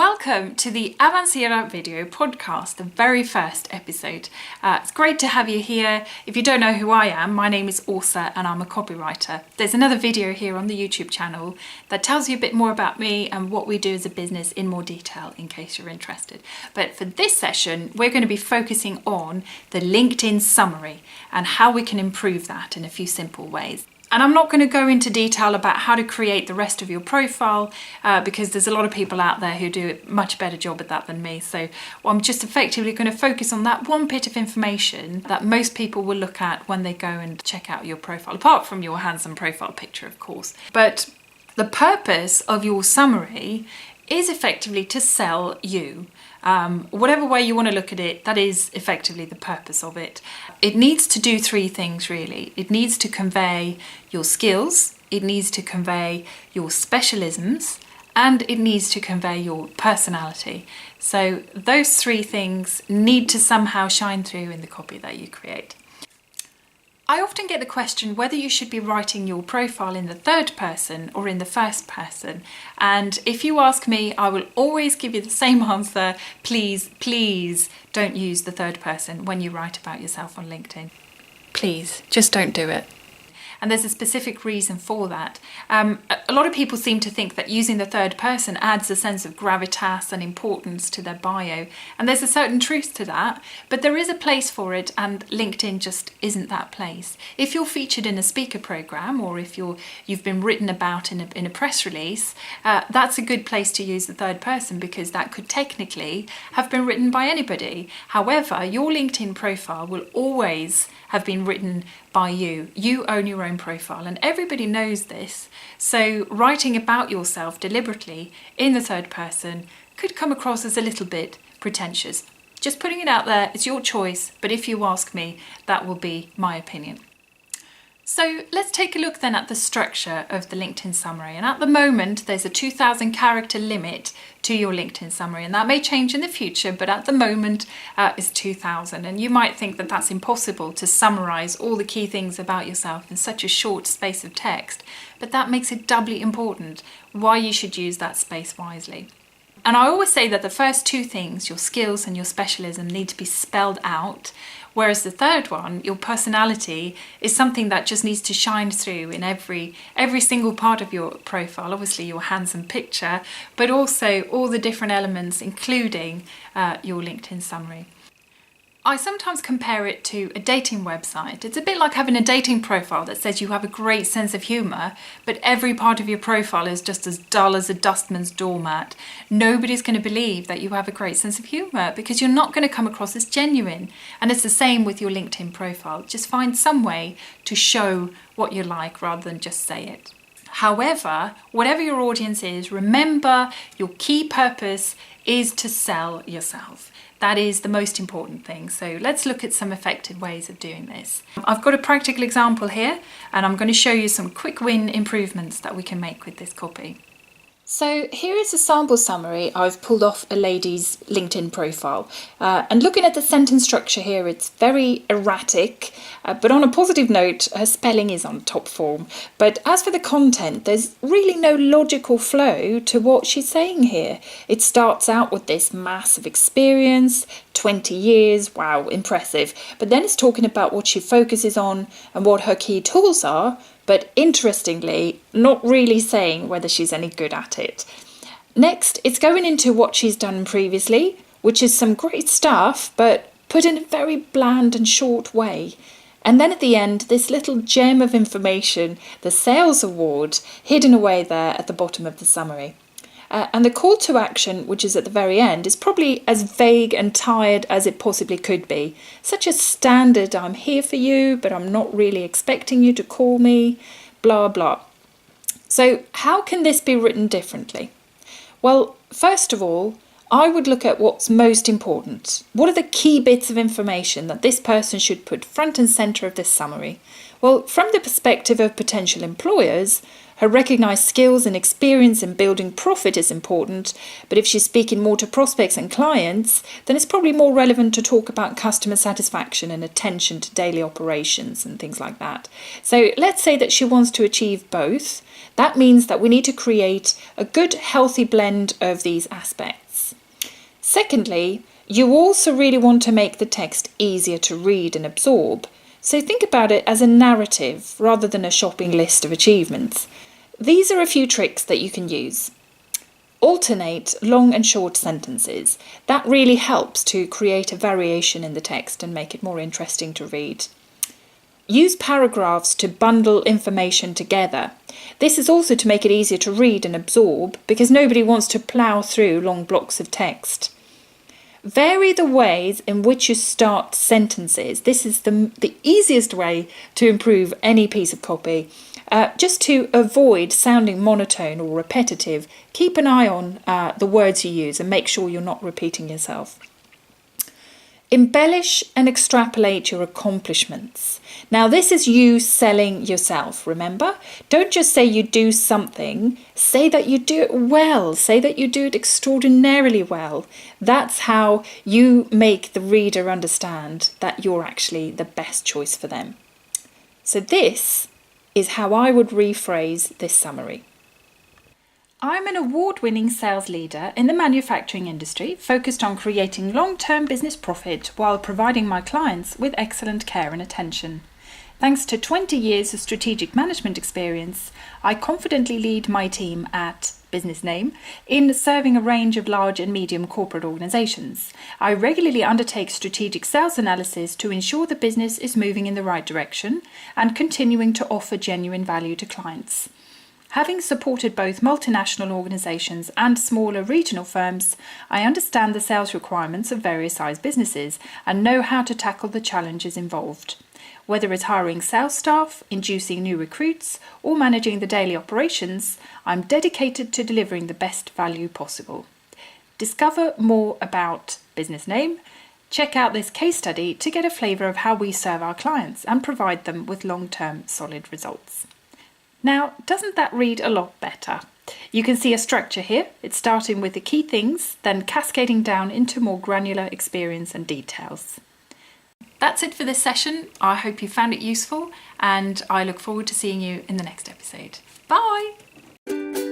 Welcome to the Avancera video podcast, the very first episode. It's great to have you here. If you don't know who I am, my name is Åsa and I'm a copywriter. There's another video here on the YouTube channel that tells you a bit more about me and what we do as a business in more detail in case you're interested. But for this session, we're going to be focusing on the LinkedIn summary and how we can improve that in a few simple ways. And I'm not going to go into detail about how to create the rest of your profile because there's a lot of people out there who do a much better job at that than me. So I'm just effectively going to focus on that one bit of information that most people will look at when they go and check out your profile, apart from your handsome profile picture, of course. But the purpose of your summary is effectively to sell you. Whatever way you want to look at it, that is effectively the purpose of it. It needs to do three things really. It needs to convey your skills, it needs to convey your specialisms, and it needs to convey your personality. So those three things need to somehow shine through in the copy that you create. I often get the question whether you should be writing your profile in the third person or in the first person. And if you ask me, I will always give you the same answer. Please don't use the third person when you write about yourself on LinkedIn. Please, just don't do it. And there's a specific reason for that. A lot of people seem to think that using the third person adds a sense of gravitas and importance to their bio. And there's a certain truth to that, but there is a place for it and LinkedIn just isn't that place. If you're featured in a speaker program or if you've been written about in a press release, that's a good place to use the third person because that could technically have been written by anybody. However, your LinkedIn profile will always have been written by you. You own your own profile and everybody knows this. So writing about yourself deliberately in the third person could come across as a little bit pretentious. Just putting it out there, it's your choice, but if you ask me, that will be my opinion. So let's take a look then at the structure of the LinkedIn summary. And at the moment, there's a 2,000 character limit to your LinkedIn summary. And that may change in the future, but at the moment it's 2,000. And you might think that that's impossible to summarize all the key things about yourself in such a short space of text. But that makes it doubly important why you should use that space wisely. And I always say that the first two things, your skills and your specialism, need to be spelled out, whereas the third one, your personality, is something that just needs to shine through in every single part of your profile. Obviously your handsome picture, but also all the different elements, including your LinkedIn summary. I sometimes compare it to a dating website. It's a bit like having a dating profile that says you have a great sense of humour, but every part of your profile is just as dull as a dustman's doormat. Nobody's going to believe that you have a great sense of humour because you're not going to come across as genuine. And it's the same with your LinkedIn profile. Just find some way to show what you like rather than just say it. However, whatever your audience is, remember your key purpose is to sell yourself. That is the most important thing. So let's look at some effective ways of doing this. I've got a practical example here and I'm going to show you some quick win improvements that we can make with this copy. So here is a sample summary I've pulled off a lady's LinkedIn profile. And looking at the sentence structure here, it's very erratic, but on a positive note, her spelling is on top form. But as for the content, there's really no logical flow to what she's saying here. It starts out with this massive experience, 20 years, wow, impressive. But then it's talking about what she focuses on and what her key tools are, but interestingly, not really saying whether she's any good at it. Next, it's going into what she's done previously, which is some great stuff, but put in a very bland and short way. And then at the end, this little gem of information, the sales award, hidden away there at the bottom of the summary. And the call to action, which is at the very end, is probably as vague and tired as it possibly could be. Such a standard, I'm here for you, but I'm not really expecting you to call me, blah, blah. So how can this be written differently? Well, first of all, I would look at what's most important. What are the key bits of information that this person should put front and centre of this summary? Well, from the perspective of potential employers, her recognised skills and experience in building profit is important, but if she's speaking more to prospects and clients, then it's probably more relevant to talk about customer satisfaction and attention to daily operations and things like that. So let's say that she wants to achieve both. That means that we need to create a good, healthy blend of these aspects. Secondly, you also really want to make the text easier to read and absorb. So think about it as a narrative rather than a shopping list of achievements. These are a few tricks that you can use. Alternate long and short sentences. That really helps to create a variation in the text and make it more interesting to read. Use paragraphs to bundle information together. This is also to make it easier to read and absorb because nobody wants to plough through long blocks of text. Vary the ways in which you start sentences. This is the easiest way to improve any piece of copy. Just to avoid sounding monotone or repetitive, keep an eye on the words you use and make sure you're not repeating yourself. Embellish and extrapolate your accomplishments. Now, this is you selling yourself, remember? Don't just say you do something, say that you do it well, say that you do it extraordinarily well. That's how you make the reader understand that you're actually the best choice for them. So this is how I would rephrase this summary. I'm an award-winning sales leader in the manufacturing industry, focused on creating long-term business profit while providing my clients with excellent care and attention. Thanks to 20 years of strategic management experience, I confidently lead my team at business name in serving a range of large and medium corporate organizations. I regularly undertake strategic sales analysis to ensure the business is moving in the right direction and continuing to offer genuine value to clients. Having supported both multinational organisations and smaller regional firms, I understand the sales requirements of various sized businesses and know how to tackle the challenges involved. Whether it's hiring sales staff, inducing new recruits, or managing the daily operations, I'm dedicated to delivering the best value possible. Discover more about business name. Check out this case study to get a flavour of how we serve our clients and provide them with long-term solid results. Now, doesn't that read a lot better? You can see a structure here. It's starting with the key things, then cascading down into more granular experience and details. That's it for this session. I hope you found it useful and I look forward to seeing you in the next episode. Bye!